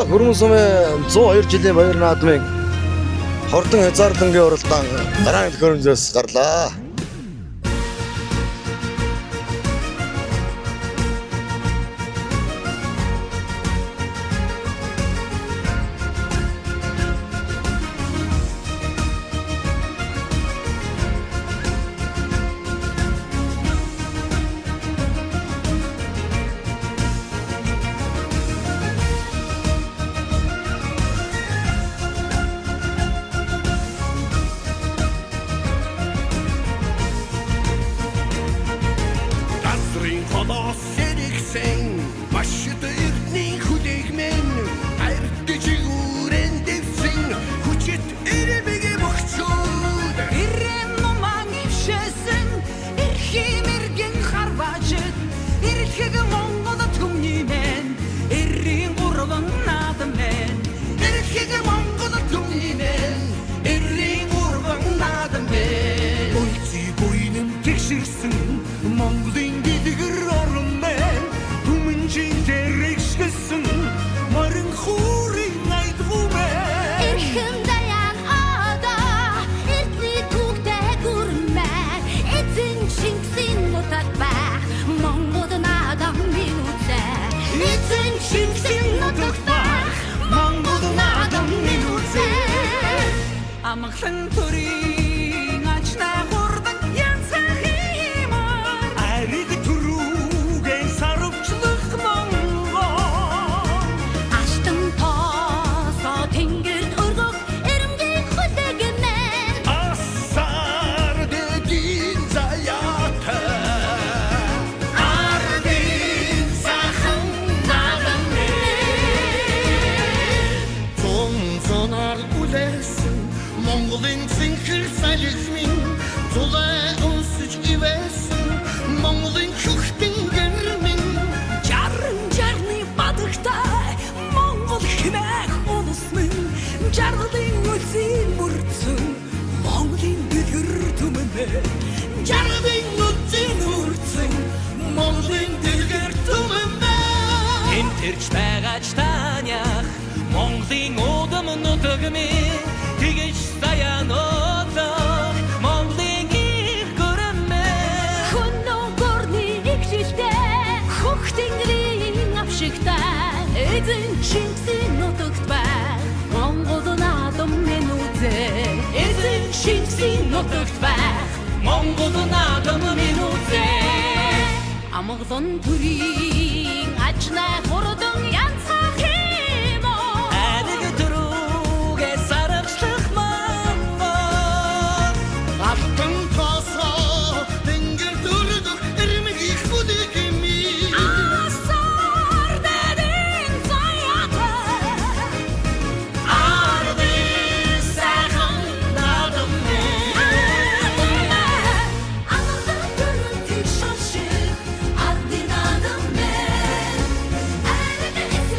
Хөрмөн сумын 102 жилийн баяр наадмын хордон хязаарлангийн уралдаан гарааны төхөөрөмжөөс гарлаа. Амгалан төрийн ажнай хурдан янцах юм уу Аник түрүүгээ сарвчлах Монгол Алтан тосоо тэнгэр дүрдөх эрмэгих бүдэгми Асар дэдэн заяата Ардын сайхан наадам Амгалан төрийн тийш шашин Ардын наадам Аник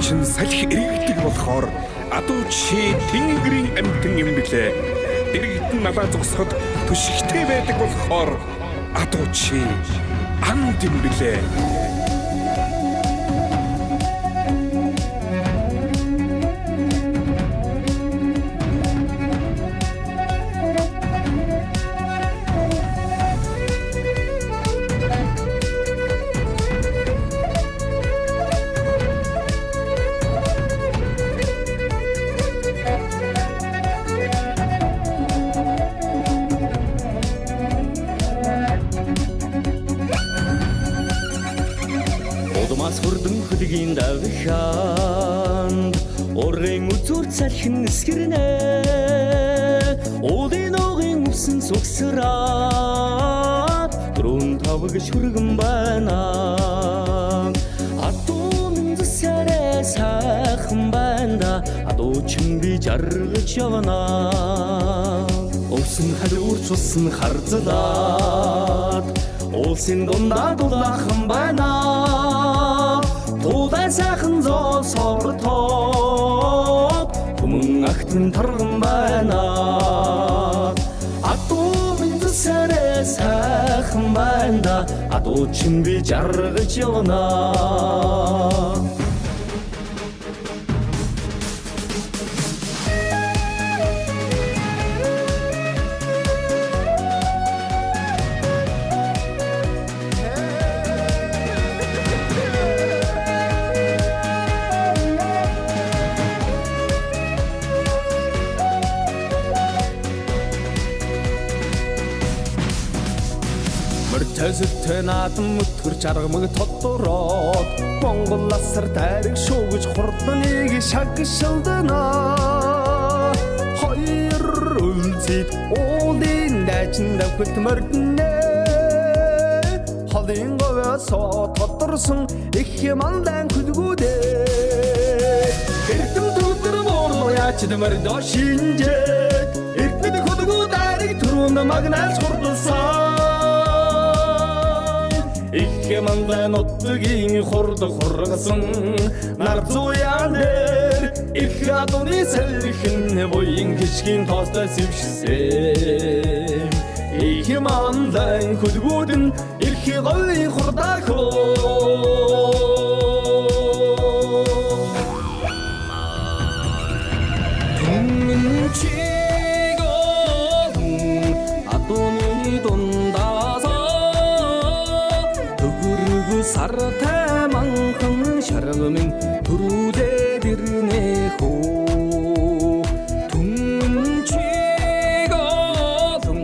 чинь салхи эргэдэг болохоор адуу чи тэнгэрийн амьтан юм билээ. Дэрэгдэн налаа зогсоход түшигтэй байдаг болохоор адуу чи амт юм билээ. Удмаас хурдан хөдгийн давхаанд урын үзүр салхин эсгэрнэ. Уулын уугийн үсэн сугсраад дөрөв тавг шүргэн байна. Адуу минзсарэ сайхан байна. Адуу чин би жаргаж явна. Уусын халуурч усан харзлаад уулсын дундаа дулаахан байна. Тулай сайхан зоо совртоод хүмүүн агтэн тарган байна. Адуу минзсарэ сайхан байна. Адуу чин би жаргаж явна. Мөртөсөлтөө наадам өтгөрч аргамаг тодороод Монгол асар тайраг шуугж хурдныг шагшилдана. Хоёр үлзийд уулын дайчин давхилт мөрднэ. Холын говьосоо тодорсон их мандан хүлгүүдээ. Эрдэм төвдөр муурлуу яачд мөрдөө шинжээд эрдэм хүлгүүдэрийг түрүүн магнаас хурдсан. Их мандан отгийн хурд хургасан нар зуяан дээр их адууны салхин буян хичгийн тоостой сэвшсэн. Их мандан хүлгүүд нь их говийн хурдаахоо. Сартай манхан шаргамын түрүүлээд ирнэ хөө. Түнчиг олон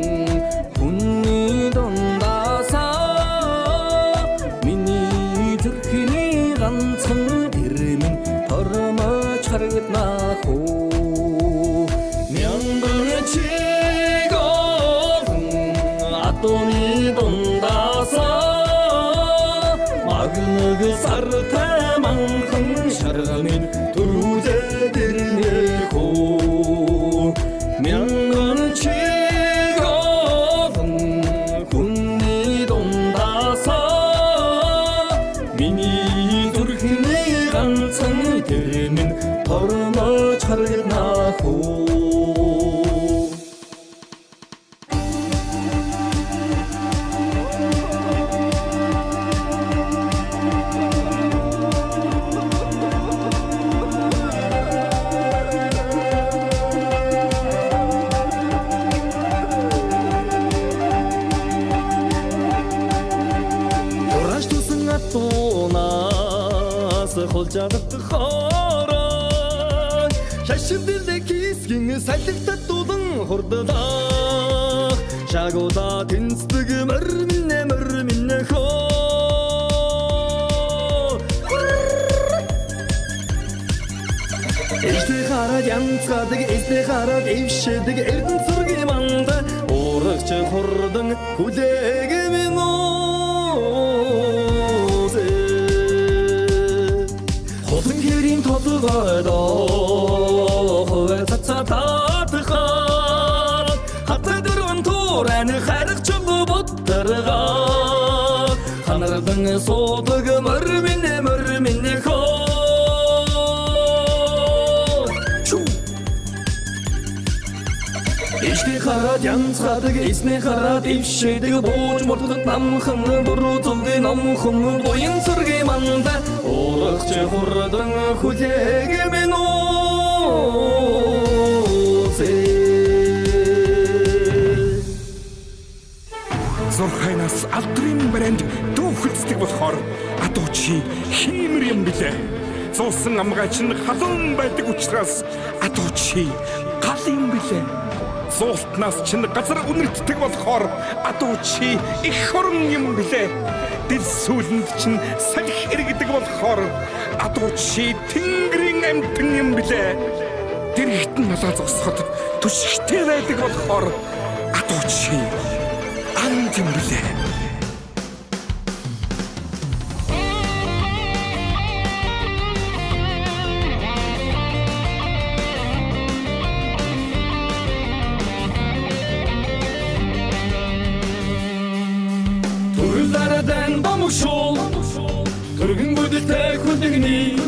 хүний дундаасаа миний зүрхний ганцхан тэрмэн тормож харагдана хөө. Мянган чиг олон адууны дундаасаа Агныг сартай манхан шаргамын түрүүлээд ирнэ хөө. Мянган чиг олон хүний дундаасаа миний зүрхний ганцхан тэрмэн тормож харагдана хөө. Холжаадах хоороо шашиндэлэ кисгэн салхитад дулан хурдлаа. Шагуула тэнцдэг мөр минэ хоо. Эштэй хараад янцгадаг эстэй хараад ившэдэг эрдэн цэргийн манда уурагч хурдан хүлээгэмэн толгойдоо цацатаатахаар хатадэрэн тууран харагч бодторгаа ханардан суудаг мөр минэ хоо. хараад янзгаадаг эсний хараад ившээдэг бууж мурдад намхан буруу зовгийн номхон буян сэргийн манда урагч хурдан хүлээгэмэн Зурхайнаас алдрын брэнд дүүхэлцдэг болохоор адуу чи хиймэр юм билээ. Зуусан амгаач нь халуун байдаг учраас адуу чи гал юм билээ. Зуултнаас чинь газар үнэртдэг болохоор адуу чи их хорон юм билээ. Дил сүүлэнд чинь салхи эргэдэг болохоор адуу чи тэнгэрийн амьтан юм билээ. Дэрэгтэн налаа зогсоход түшигтэй байдаг болохоор адуу чи анд юм билээ. Төрөлдөрдөн бамшул төргөн бүдэлтэй хүндэгний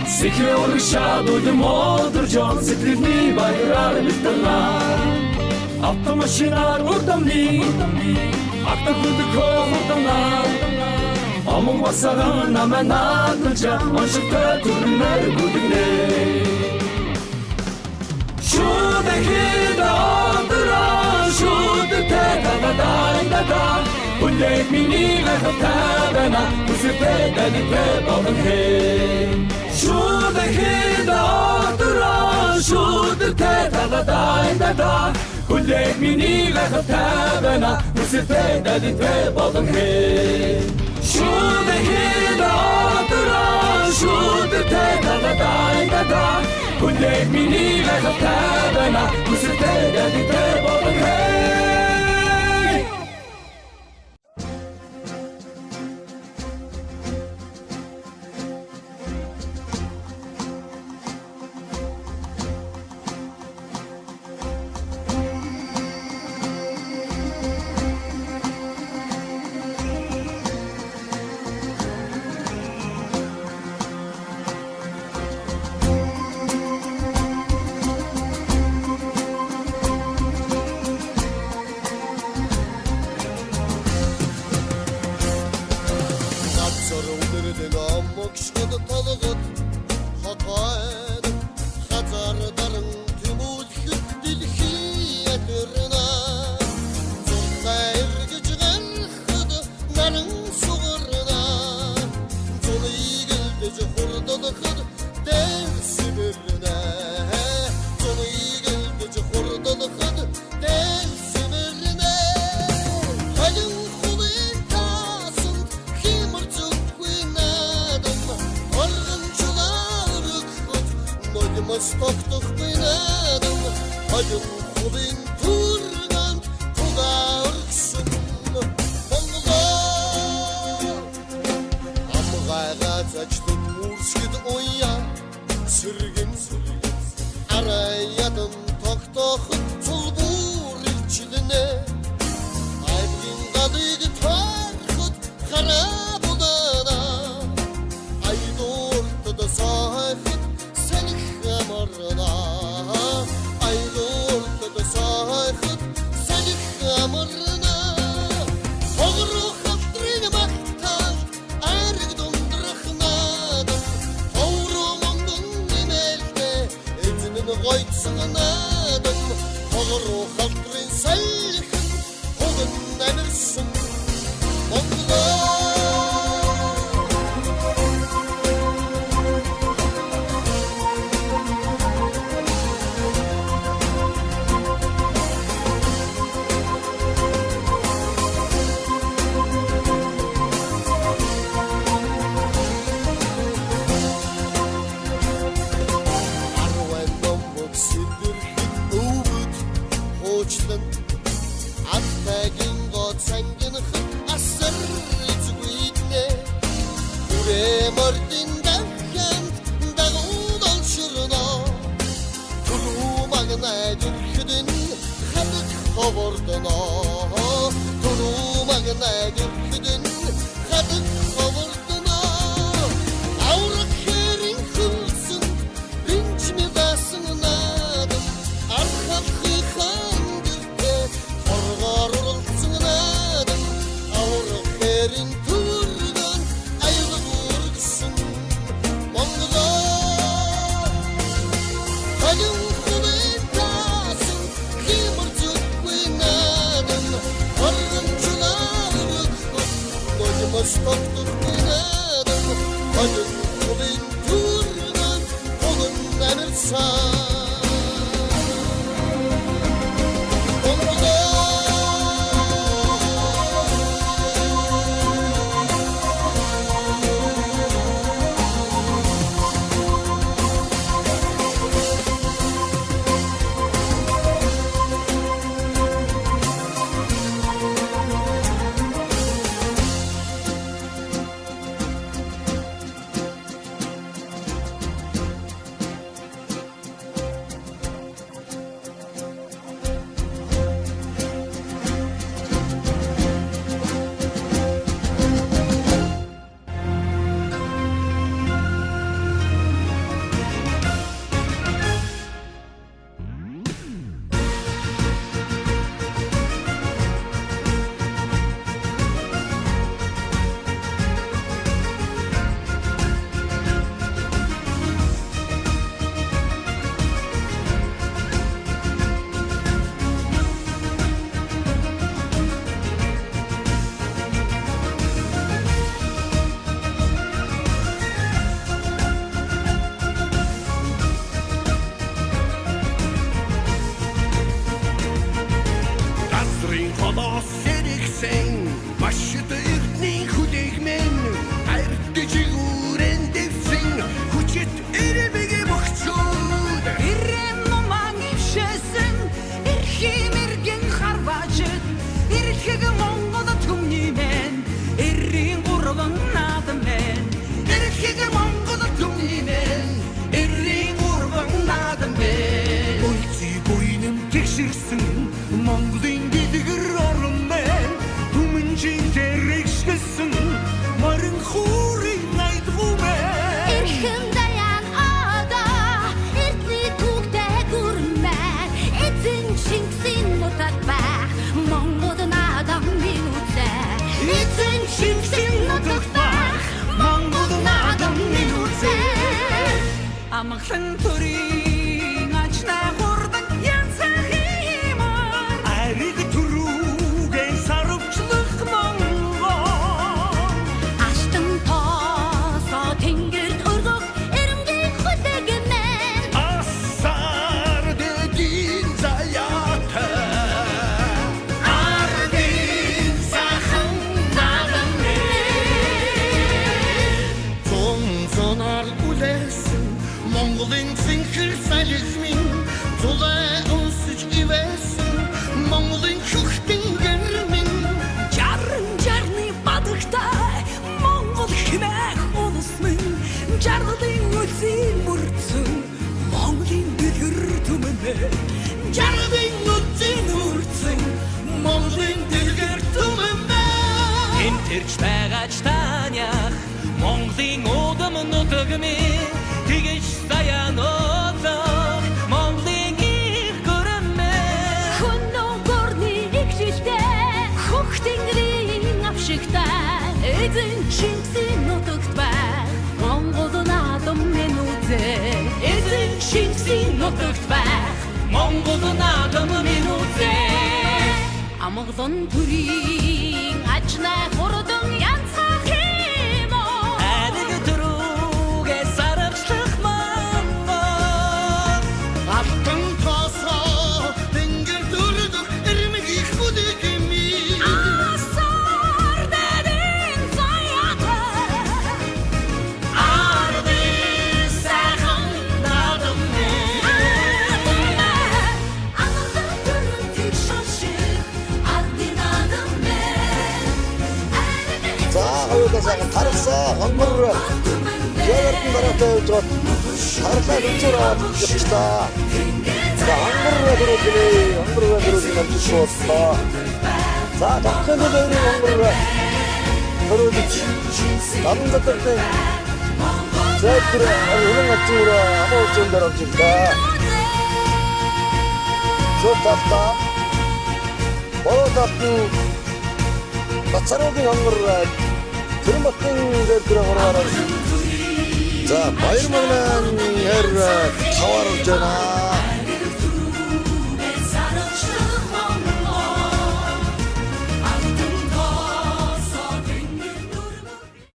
Сэхэ урагшаад үлмодор жон сэтгэлний баяраар битэлнаа Автомашинаар урдамны Актар хүндэгөө урдамнаа Амон васаган наманаа тулча Оншигтэй төрнөр бүдэгнэ Шудэхэд одороо Шудэтэй тагадай Хүлээх миний гахалтайна Хүсэпэй дэлитэй болонхэй Шудэхэд одороо Шудэтэй тагадай Хүлээх миний гахалтайна Хүсэпэй дэлитэй болонхэй Шудэхэд одороо Шудэтэй тагадай Хүлээх миний гахалтайна Хүсэпэй дэлитэй болонхэй ıslaktır nedir Acın kulin turdan Olun denirsen Холоос сэрэгсэн Машид эрдний хүлээгмэн Хайртжиг үрэн дэвсэн Хүчит эрэмэгэ бөхчүүд Ирэм номан ившэсэн Ирхим иргэн харвачд Ирхэг Монгол түмниймэн Иррийн гурван наадамэн Эрхэг Монгол түмниймэн Эррийн гурван наадамэн Уйци буйным тэгшэрсэн Монголын дэлгэр орон мэн Түмэнжин тэрэгшгэсэн Марин хуурын найдгумэн Ирхэн даян ада Эрдний түүхтэй гүрмэн Эзэн Чингисийн нутаг байх Монгол наадам минутээ Эзэн Чингисийн нутаг байх Монгол наадам минутээ Амглан төрийн ачнаа хурдан янцах юмар Ариг түрүүгэн сарвчлах Монгол Аштан тоосоо тэнгэрд өргөх эрэмгийн хүлээгмэн Асар дэдийн заяата Ардын сайхан наадамэн Зонар үлэсэн Монголын зинхэр салхимын Зулай өнсөж ивэсэн Монголын хөхтэн гэрмэн Жаран жарны бадагтай Монгол хэмээх улс минь Жаргалын үлзийн мөрцөн Монголын дэлгэр түмэнэ Жаргалын үлзийн мөрцөн Монголын дэлгэр түмэнэ Энд тэрч байгаач таниах Монголын удам нутаг минь Тэгэж саяан олох Монголын их гөрмэн Хөнөө горны игшилтэй Хөх тэнгэрийн авшигтай Эзэн Чингисийн нутагт байх Монгол наадам минутээ Эзэн Чингисийн нутагт байх Монгол наадам минутээ Амглан төрийн ачнаа хурдан янцах юмор Ариг түрүүгээ сарвчлах Монгол Алтан тасо Тэнгэр дүрдөх эрмэги хүлээгми Асар дэдин заяатаа Ардын сайхан наадамэн Амглан төрийн тэг шашиг ардын наадамэн За хоёулаа сайхан тархсаа хонгор Ярдын дараатай явж гот Харлаа үнцээр аваад явчлаа За хонгор дөрөвний амжилттай За дахин дөрөвний хонгор хөрөлж Намын дотор Зэвтэр хөрөн ачуура амуулж өндөр авчихлаа Зотта Боротатны Бацарогийн хонгор Тэрматын дээр ороо. За баяр магнаа хэр таварж байна.